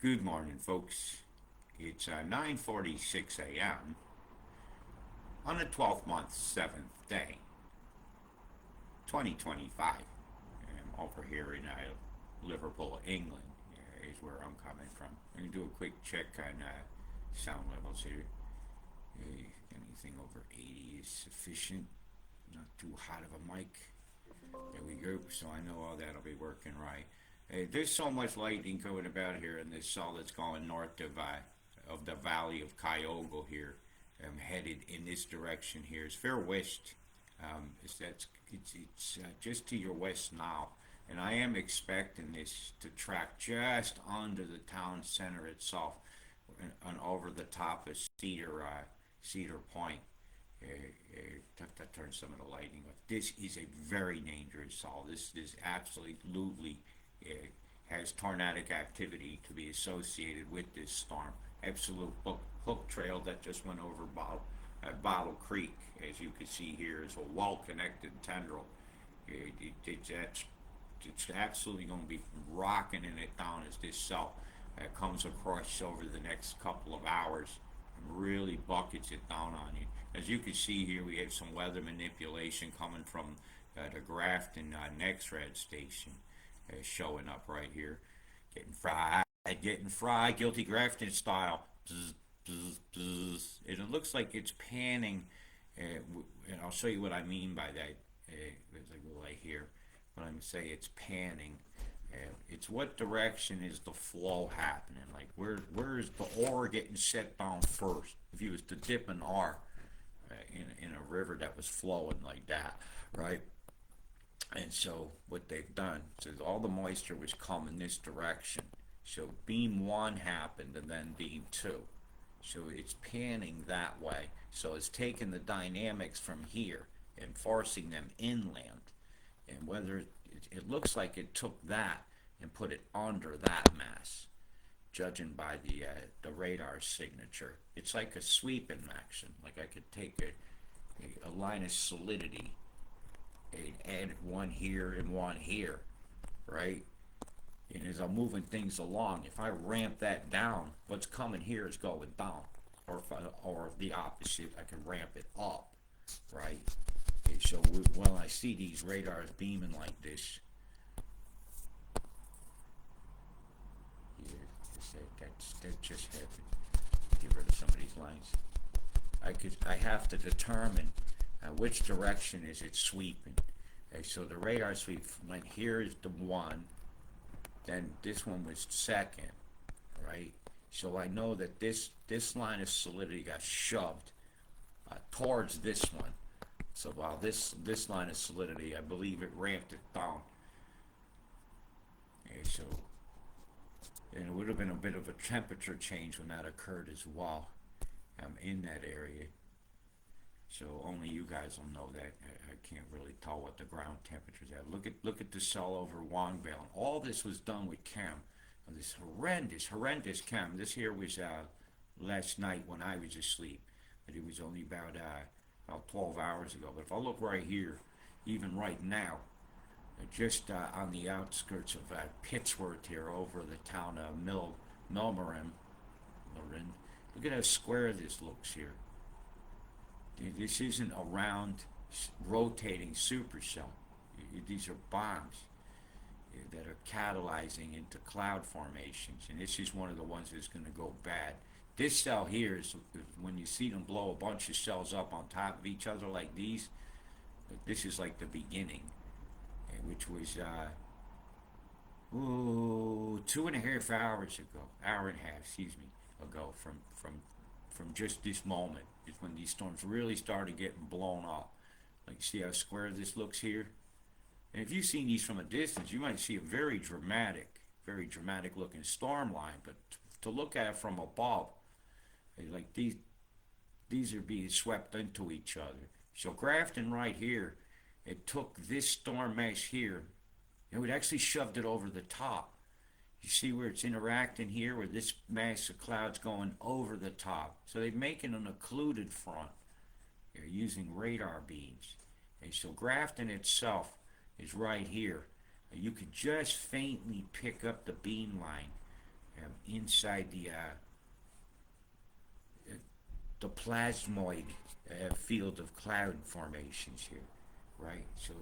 Good morning, folks. It's 9:46 a.m. on the 12th month, 7th day, 2025. I'm over here in Liverpool, England, is where I'm coming from. I'm going to do a quick check on sound levels here. Anything over 80 is sufficient. Not too hot of a mic. There we go. So I know all that'll be working right. There's so much lightning going about here in this cell that's going north of the valley of Cuyahoga here. I'm headed in this direction here. It's fair west. It's just to your west now, and I am expecting this to track just under the town center itself, and over the top of Cedar Point. To turn some of the lighting off. This is a very dangerous cell. This absolutely has tornadic activity to be associated with this storm. Absolute hook trail that just went over Bottle Creek, as you can see here, is a well-connected tendril. It's absolutely going to be rocking it down as this cell comes across over the next couple of hours and really buckets it down on you. As you can see here, we have some weather manipulation coming from the Grafton NextRed station showing up right here. Getting fried, guilty Grafton style. Bzz, bzz, bzz. And it looks like it's panning, and I'll show you what I mean by that as I go right here. When I'm say it's panning, it's what direction is the flow happening? Like where is the ore getting set down first? If you was to dip an ore in a river that was flowing like that, right? And so what they've done is all the moisture was coming this direction. So beam one happened and then beam two. So it's panning that way. So it's taking the dynamics from here and forcing them inland. And whether it looks like it took that and put it under that mass, judging by the radar signature. It's like a sweeping action. Like I could take a line of solidity and add one here and one here, right? And as I'm moving things along, if I ramp that down, what's coming here is going down. Or the opposite, I can ramp it up, right? Okay, so when I see these radars beaming like this, that just happened. Get rid of some of these lines. I have to determine which direction is it sweeping. Okay, so the radar sweep went here is the one, then this one was second, right? So I know that this line of solidity got shoved towards this one. So while this line of solidity, I believe it ramped it down. Okay, so and it would have been a bit of a temperature change when that occurred as well in that area. So only you guys will know that. I can't really tell what the ground temperatures are. Look at the cell over Wongvale. All this was done with chem. This horrendous chem. This here was last night when I was asleep, but it was only about 12 hours ago. But if I look right here, even right now, just on the outskirts of Pittsworth here, over the town of Milmarin. Look at how square this looks here. This isn't a round, rotating supercell. These are bombs that are catalyzing into cloud formations, and this is one of the ones that's going to go bad. This cell here is when you see them blow a bunch of cells up on top of each other like these. This is like the beginning, which was 2.5 hours ago, hour and a half, excuse me, ago from just this moment is when these storms really started getting blown up. Like, see how square this looks here? And if you've seen these from a distance, you might see a very dramatic looking storm line. But to look at it from above, like these are being swept into each other. So Grafton right here, it took this storm mesh here, and it actually shoved it over the top. You see where it's interacting here, where this mass of clouds going over the top. So they're making an occluded front. They're using radar beams. Okay, so Grafton itself is right here. You could just faintly pick up the beam line inside the plasmoid field of cloud formations here, right? So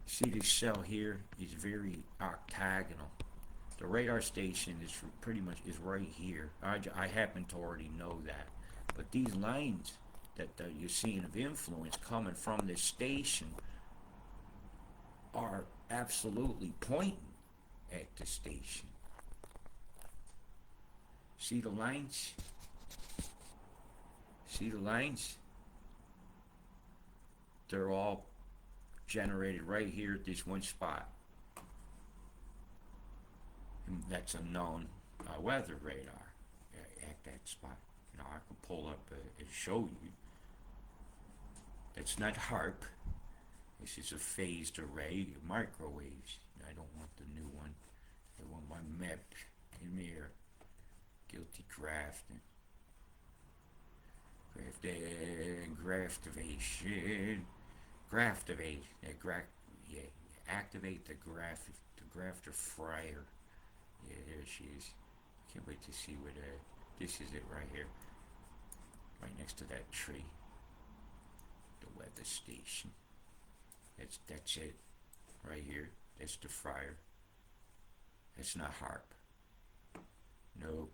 see this cell here is very octagonal. The radar station is pretty much is right here. I happen to already know that, but these lines that you're seeing of influence coming from this station are absolutely pointing at the station. See the lines? See the lines? They're all generated right here at this one spot. And that's a known weather radar at that spot. Now I can pull up and show you. That's not HARP. This is a phased array of microwaves. I don't want the new one. I want my MEP in here. Guilty grafting. Graftivation. Activate the grafter fryer. Yeah, there she is. Can't wait to see what this is it right here. Right next to that tree. The weather station. That's it. Right here. That's the fryer. That's not HARP. No.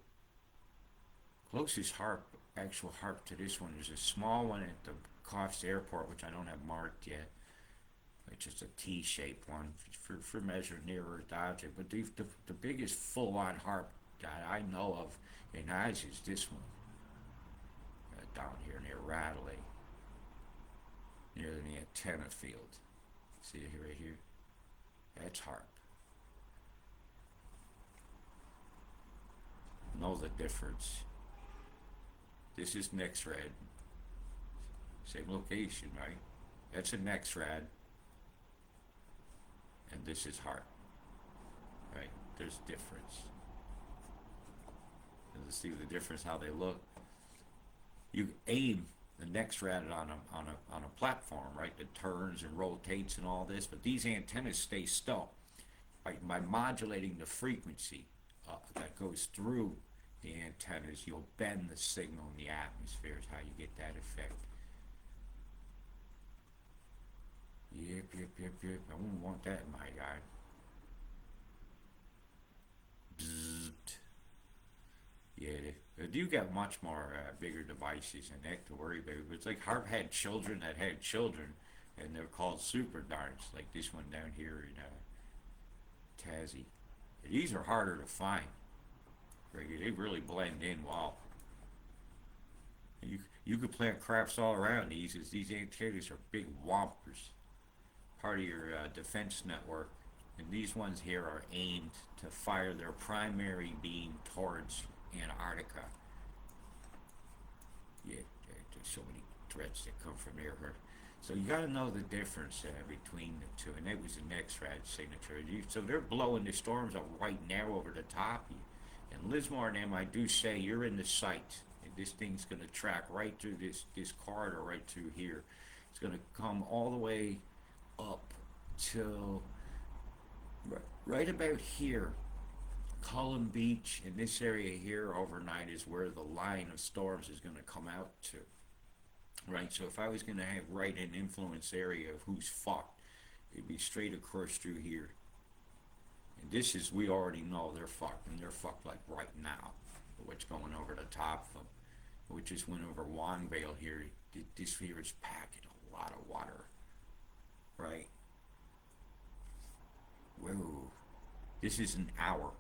Closest HARP, actual HARP to this one is a small one at the Coffs Airport, which I don't have marked yet. It's just a T-shaped one for measuring near Earth object. But the biggest full-on HARP that I know of in Oz is this one. Down here near Radley. Near the antenna field. See it right here? That's HARP. Know the difference. This is NexRad. Same location, right? That's a NexRad. And this is HARP. Right? There's difference. And let's see the difference how they look. You aim the NexRad on a platform, right? That turns and rotates and all this, but these antennas stay still. By modulating the frequency that goes through the antennas, you'll bend the signal in the atmosphere is how you get that effect. Yep. I wouldn't want that in my yard. Bzzzt. Yeah, they do got much more bigger devices and that to worry about. It's like HARP had children that had children, and they're called super darts, like this one down here in Tassie. These are harder to find. They really blend in well. You could plant crops all around these, as these antennas are big whompers. Part of your defense network. And these ones here are aimed to fire their primary beam towards Antarctica. Yeah, there's so many threats that come from there. So you got to know the difference between the two. And that was the NexRad signature. So they're blowing the storms up right now over the top. And Lismore and them, I do say, you're in the sight. And this thing's going to track right through this corridor right through here. It's going to come all the way up till right about here. Cullen Beach in this area here overnight is where the line of storms is going to come out to. Right, so if I was going to have write an influence area of who's fucked, it'd be straight across through here. And this is, we already know they're fucked, and they're fucked like right now. What's going over the top of them, we just went over Wongvale here. This here is packing a lot of water. Right? Whoa. This is an hour.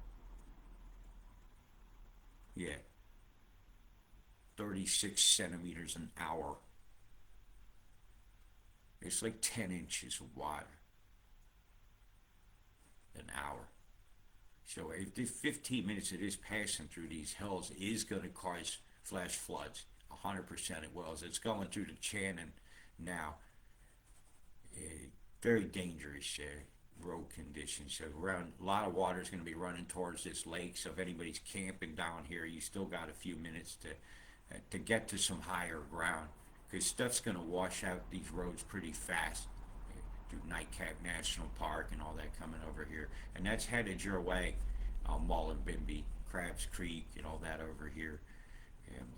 Yeah. 36 centimeters an hour. It's like 10 inches of water. An hour. So if the 15 minutes it is passing through these hills is going to cause flash floods. 100% it will. As it's going through the Shannon now. Very dangerous road conditions. So around, a lot of water is going to be running towards this lake. So if anybody's camping down here, you still got a few minutes to get to some higher ground, because stuff's going to wash out these roads pretty fast through Nightcap National Park and all that coming over here. And that's headed your way, Mullumbimby Crabs Creek and all that over here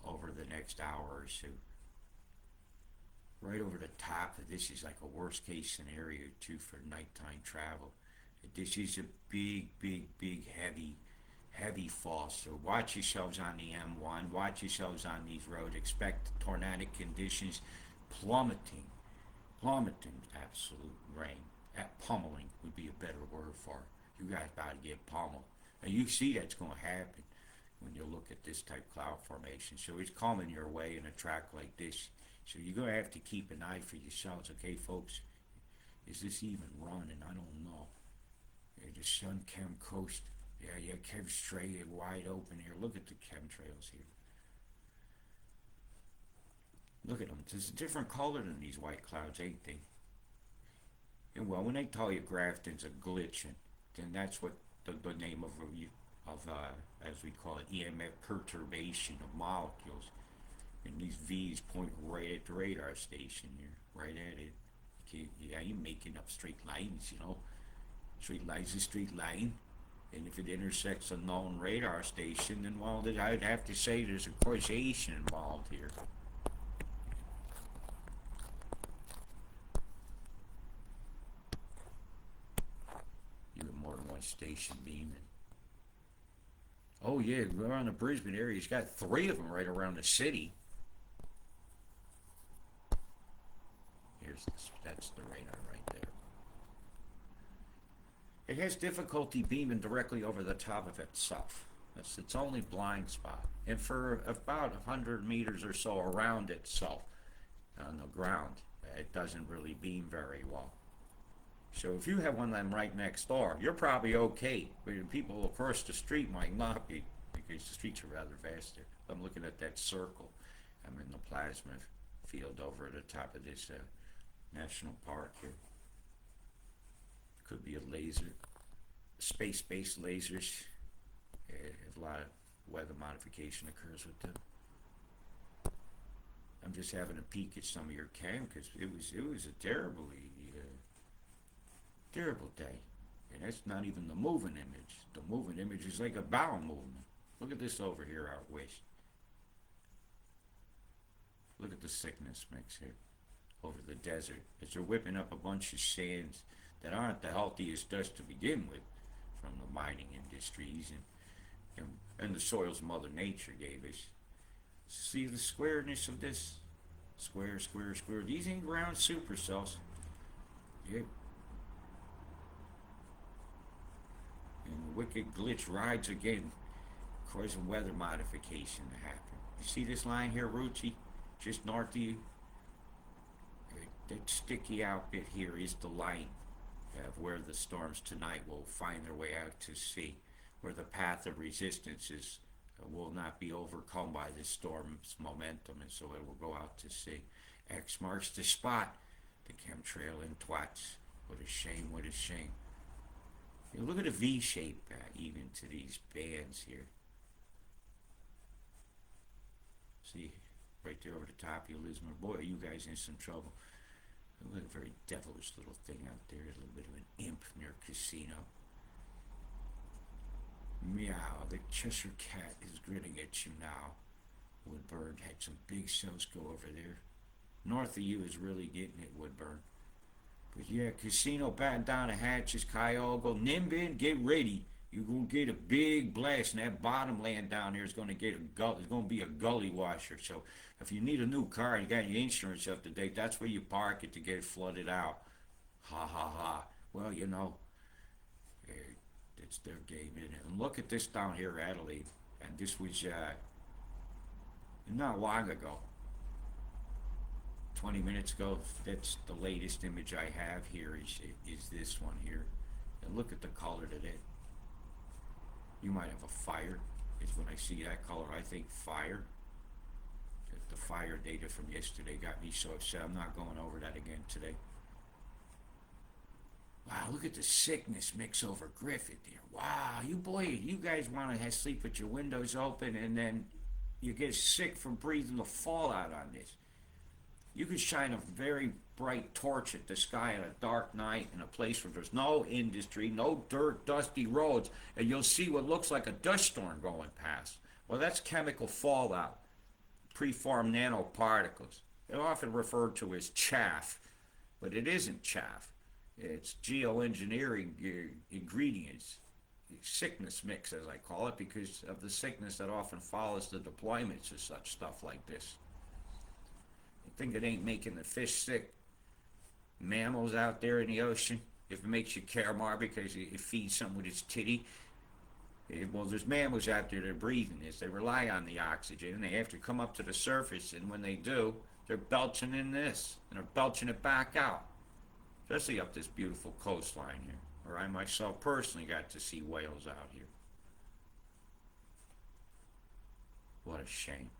over the next hour or so. Right over the top of this is like a worst case scenario too for nighttime travel. This is a big, heavy fall. So watch yourselves on the M1. Watch yourselves on these roads. Expect tornadic conditions, plummeting, absolute rain. Pummeling would be a better word for it. You guys about to get pummeled. And you see that's going to happen when you look at this type cloud formation. So it's coming your way in a track like this. So you're going to have to keep an eye for yourselves, okay, folks? Is this even running? I don't know. Yeah, the sun chem coast. Yeah, Kev straight wide open here. Look at the chemtrails here. Look at them. It's a different color than these white clouds, ain't they? And well, when they tell you Grafton's a glitching, then that's what the name of as we call it, EMF perturbation of molecules. And these V's point right at the radar station here, right at it. Okay, yeah, you're making up straight lines, you know. Straight line's a straight line. And if it intersects a known radar station, then, well, I'd have to say there's a causation involved here. You have more than one station beaming. Oh, yeah, around the Brisbane area, he's got 3 of them right around the city. That's the radar right there. It has difficulty beaming directly over the top of itself. That's its only blind spot. And for about 100 meters or so around itself on the ground, it doesn't really beam very well. So if you have one of them right next door, you're probably okay. But people across the street might not be, because the streets are rather vast there. I'm looking at that circle. I'm in the plasma field over at the top of this national park here. Could be a laser. Space-based lasers. A lot of weather modification occurs with them. I'm just having a peek at some of your cam because it was a terrible day. And that's not even the moving image. The moving image is like a bowel movement. Look at this over here out west. Look at the sickness mix here over the desert as they're whipping up a bunch of sands that aren't the healthiest dust to begin with from the mining industries and the soils Mother Nature gave us. See the squareness of this? Square. These ain't round supercells. Yep. And the wicked glitch rides again, causing weather modification to happen. You see this line here, Rucci? Just north of you? That sticky out bit here is the line of where the storms tonight will find their way out to sea, where the path of resistance will not be overcome by the storm's momentum, and so it will go out to sea. X marks the spot. The chemtrail in twats. What a shame, what a shame. You look at the V shape even to these bands here. See, right there over the top of you, Lismer. Boy, are you guys in some trouble. Look at a very devilish little thing out there. A little bit of an imp near Casino. Meow, the Cheshire Cat is grinning at you now. Woodburn had some big cells go over there. North of you is really getting it, Woodburn. But yeah, Casino batten down the hatches, Cuyahoga, Nimbin, get ready. You're gonna get a big blast, and that bottom land down there is gonna get it's gonna be a gully washer. So if you need a new car and you got your insurance up to date, that's where you park it to get it flooded out. Ha ha ha. Well, you know, it's their game, isn't it? And look at this down here, Adelaide. And this was not long ago. 20 minutes ago. That's the latest image I have here is this one here. And look at the color to that. You might have a fire. It's when I see that color, I think fire. The fire data from yesterday got me so upset. I'm not going over that again today. Wow, look at the sickness mix over Griffith here. Wow, you guys want to sleep with your windows open and then you get sick from breathing the fallout on this. You could shine a very bright torch at the sky on a dark night in a place where there's no industry, no dirt, dusty roads, and you'll see what looks like a dust storm going past. Well, that's chemical fallout, preformed nanoparticles. They're often referred to as chaff, but it isn't chaff. It's geoengineering ingredients, sickness mix, as I call it, because of the sickness that often follows the deployments of such stuff like this. You think it ain't making the fish sick? Mammals out there in the ocean, if it makes you care more because it feeds something with its titty. Well, there's mammals out there that are breathing this. They rely on the oxygen, and they have to come up to the surface, and when they do, they're belching in this, and they're belching it back out. Especially up this beautiful coastline here, where I myself personally got to see whales out here. What a shame.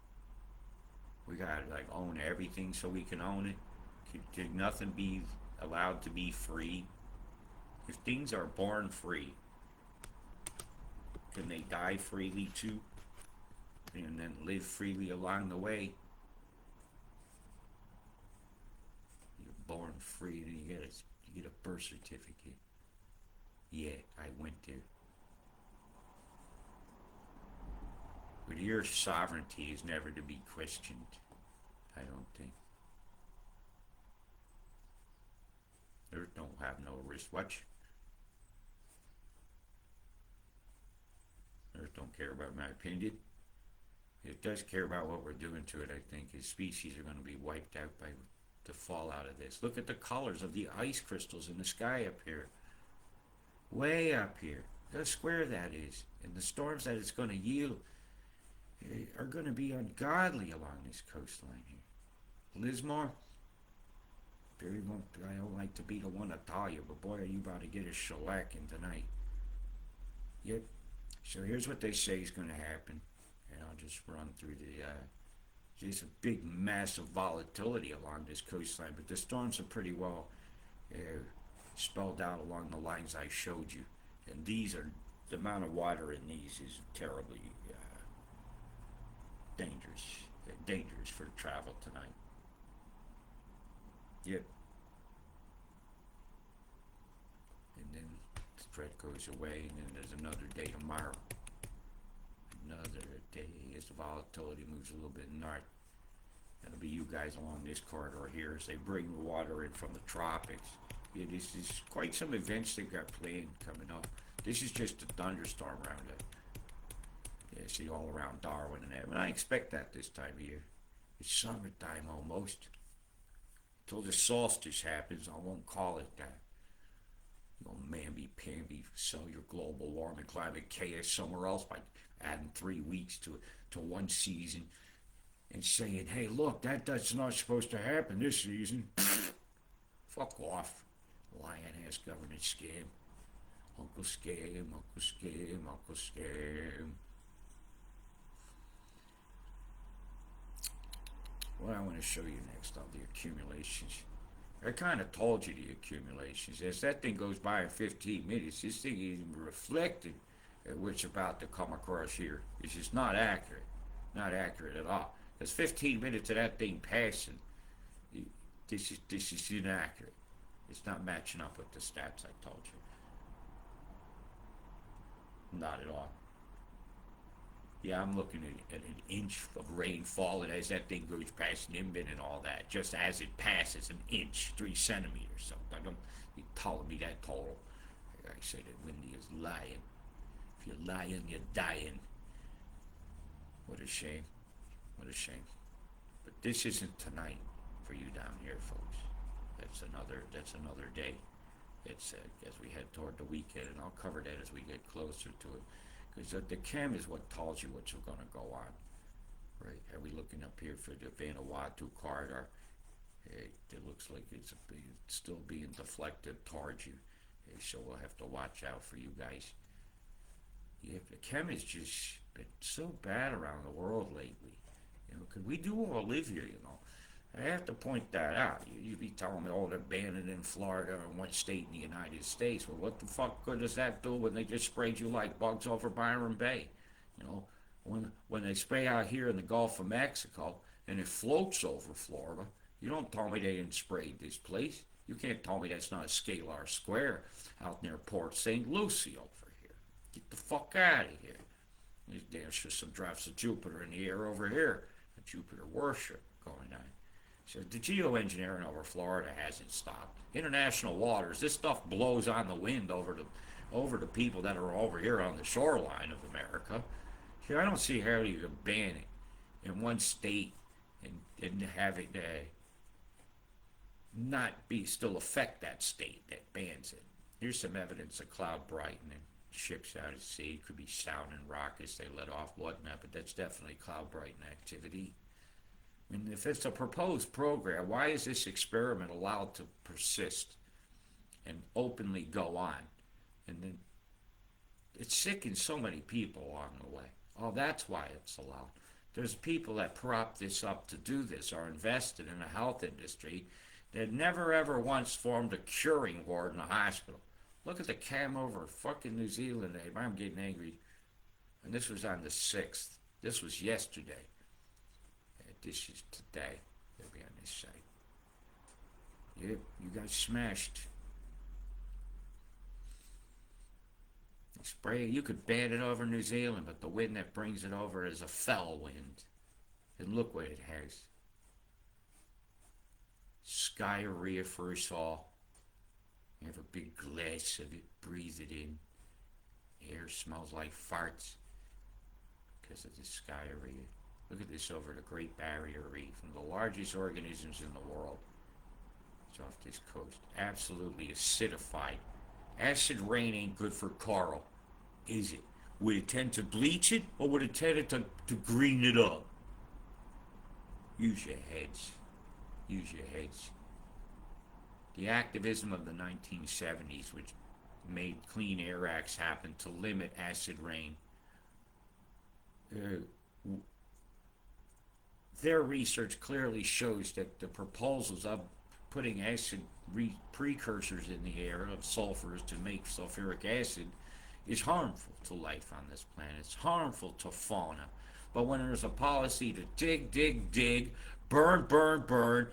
We gotta like own everything so we can own it. Could nothing be allowed to be free? If things are born free, can they die freely too? And then live freely along the way? You're born free and you get a birth certificate. Yeah, I went there. But your sovereignty is never to be questioned, I don't think. Earth don't have no wristwatch. Earth don't care about my opinion. It does care about what we're doing to it, I think. His species are going to be wiped out by the fallout of this. Look at the colors of the ice crystals in the sky up here. Way up here. Look how square that is. And the storms that it's going to yield are going to be ungodly along this coastline here. Lismore, I don't like to be the one to tell you, but boy, are you about to get a shellacking tonight. Yep. So here's what they say is going to happen. And I'll just run through just a big massive volatility along this coastline, but the storms are pretty well spelled out along the lines I showed you. And these are, the amount of water in these is terribly dangerous for travel tonight. Yep. And then the threat goes away, and then there's another day tomorrow. Another day as the volatility moves a little bit north. That'll be you guys along this corridor here as they bring the water in from the tropics. Yeah, this is quite some events they've got planned coming up. This is just a thunderstorm roundup. Yeah, see all around Darwin and that. And I expect that this time of year. It's summertime almost. Until the solstice happens, I won't call it that. You know, mamby-pamby, sell your global warming climate chaos somewhere else by adding 3 weeks to one season and saying, hey, look, that's not supposed to happen this season. Fuck off. Lion-ass government scam. Uncle Scam, Uncle Scam, Uncle Scam. What I want to show you next are the accumulations. I kind of told you the accumulations. As that thing goes by in 15 minutes, this thing isn't reflected at what's about to come across here. It's just not accurate. Not accurate at all. There's 15 minutes of that thing passing. This is inaccurate. It's not matching up with the stats I told you. Not at all. Yeah, I'm looking at an inch of rain falling as that thing goes past Nimbin and all that. Just as it passes, an inch, 3 centimeters. So I don't be telling me that total. Like I said, that Windy is lying. If you're lying, you're dying. What a shame. What a shame. But this isn't tonight for you down here, folks. That's another day. It's as we head toward the weekend, and I'll cover that as we get closer to it. Because the chem is what tells you what's going to go on. Right? Are we looking up here for the Vanuatu corridor? It looks like it's still being deflected towards you. So we'll have to watch out for you guys. Yeah, the chem has just been so bad around the world lately. You know, because we do all live here, you know. I have to point that out. You'd be telling me, oh, they're banning in Florida or one state in the United States. Well, what the fuck good does that do when they just sprayed you like bugs over Byron Bay? You know, when they spray out here in the Gulf of Mexico and it floats over Florida, You don't tell me they didn't spray this place. You can't tell me that's not a scalar square out near Port St. Lucie over here. Get the fuck out of here. There's just some drafts of Jupiter in the air over here. Jupiter worship going on. So the geoengineering over Florida hasn't stopped. International waters, this stuff blows on the wind over the people that are over here on the shoreline of America. See, I don't see how you can ban it in one state and have it not be still affect that state that bans it. Here's some evidence of cloud brightening. Ships out at sea, could be sounding rockets they let off, whatnot, but that's definitely cloud brightening activity. I mean, if it's a proposed program, why is this experiment allowed to persist and openly go on? And then it sickens so many people along the way. Oh, that's why it's allowed. There's people that prop this up to do this, are invested in the health industry that never ever once formed a curing ward in a hospital. Look at the cam over fucking New Zealand. I'm getting angry. And this was on the 6th. This was yesterday. This is today. They'll be on this site. Yep, you got smashed. Spray it. You could ban it over New Zealand, but the wind that brings it over is a fell wind. And look what it has. Skyria for us all. You have a big glass of it, breathe it in. Air smells like farts because of the skyria. Look at this over the Great Barrier Reef, one of the largest organisms in the world. It's off this coast. Absolutely acidified. Acid rain ain't good for coral, is it? Would it tend to bleach it, or would it tend to green it up? Use your heads. Use your heads. The activism of the 1970s, which made Clean Air Acts happen to limit acid rain, their research clearly shows that the proposals of putting acid precursors in the air of sulfurs to make sulfuric acid is harmful to life on this planet. It's harmful to fauna. But when there's a policy to dig, burn, grab,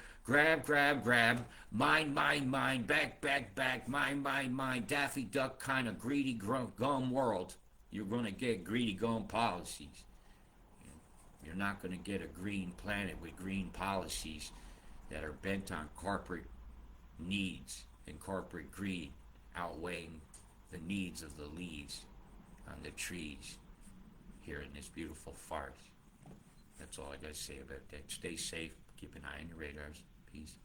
mine, back, mine, Daffy Duck kind of greedy gum world, you're going to get greedy gum policies. You're not going to get a green planet with green policies that are bent on corporate needs and corporate greed outweighing the needs of the leaves on the trees here in this beautiful forest. That's all I got to say about that. Stay safe. Keep an eye on your radars. Peace.